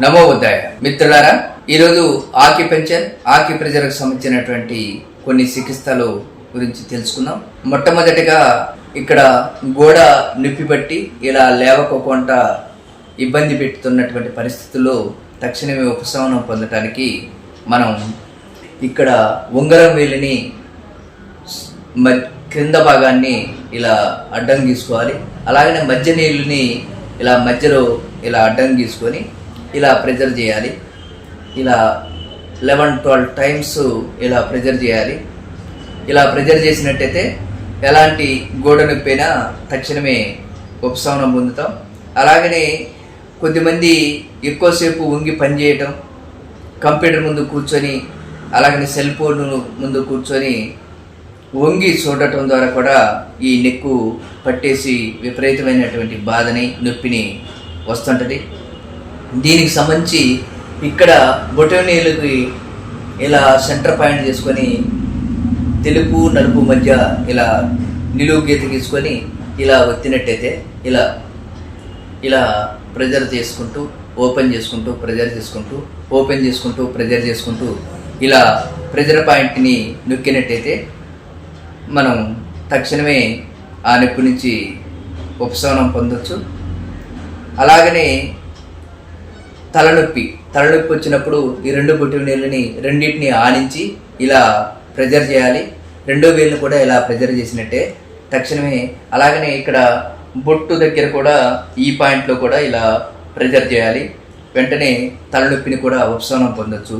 నమో బుద్ధాయ. మిత్రులారా, ఈరోజు ఆక్యుప్రెషర్కి సంబంధించినటువంటి కొన్ని చికిత్సలు గురించి తెలుసుకుందాం. మొట్టమొదటిగా ఇక్కడ గోడ నొప్పి పట్టి ఇలా లేవకోకుండా ఇబ్బంది పెడుతున్నటువంటి పరిస్థితుల్లో తక్షణమే ఉపశమనం పొందటానికి మనం ఇక్కడ ఉంగరం వేలిని క్రింద భాగాన్ని ఇలా అడ్డం గీసుకోవాలి. అలాగనే మధ్య నీళ్ళని ఇలా మధ్యలో ఇలా అడ్డం గీసుకొని ఇలా ప్రెజర్ చేయాలి. ఇలా 11-12 టైమ్స్ ఇలా ప్రెజర్ చేయాలి. ఇలా ప్రెజర్ చేసినట్టయితే ఎలాంటి గోడ నొప్పైనా తక్షణమే ఉపశమనం పొందుతాం. అలాగనే కొద్దిమంది ఎక్కువసేపు వంగి పనిచేయటం, కంప్యూటర్ ముందు కూర్చొని అలాగనే సెల్ ఫోన్ ముందు కూర్చొని వంగి చూడటం ద్వారా కూడా ఈ నెక్కు పట్టేసి విపరీతమైనటువంటి బాధని నొప్పిని వస్తుంటుంది. దీనికి సంబంధించి ఇక్కడ బొటనవేలుకి ఇలా సెంటర్ పాయింట్ చేసుకొని తెలుపు నలుపు మధ్య ఇలా నిలువు గీత గీసుకొని ఇలా ఒత్తినట్టయితే ఇలా ఇలా ప్రెజర్ చేసుకుంటూ ఓపెన్ చేసుకుంటూ ప్రెజర్ చేసుకుంటూ ఓపెన్ చేసుకుంటూ ప్రెజర్ చేసుకుంటూ ఇలా ప్రెజర్ పాయింట్ని నొక్కినట్టయితే మనం తక్షణమే ఆ నొప్పి నుంచి ఉపశమనం పొందొచ్చు. అలాగనే తలనొప్పి వచ్చినప్పుడు ఈ రెండు బొటనవేలుని రెండింటిని ఆనించి ఇలా ప్రెజర్ చేయాలి. రెండో వేలుని కూడా ఇలా ప్రెజర్ చేసినట్టే తక్షణమే. అలాగనే ఇక్కడ బొట్టు దగ్గర కూడా ఈ పాయింట్లో కూడా ఇలా ప్రెజర్ చేయాలి. వెంటనే తలనొప్పిని కూడా ఉపశమనం పొందొచ్చు.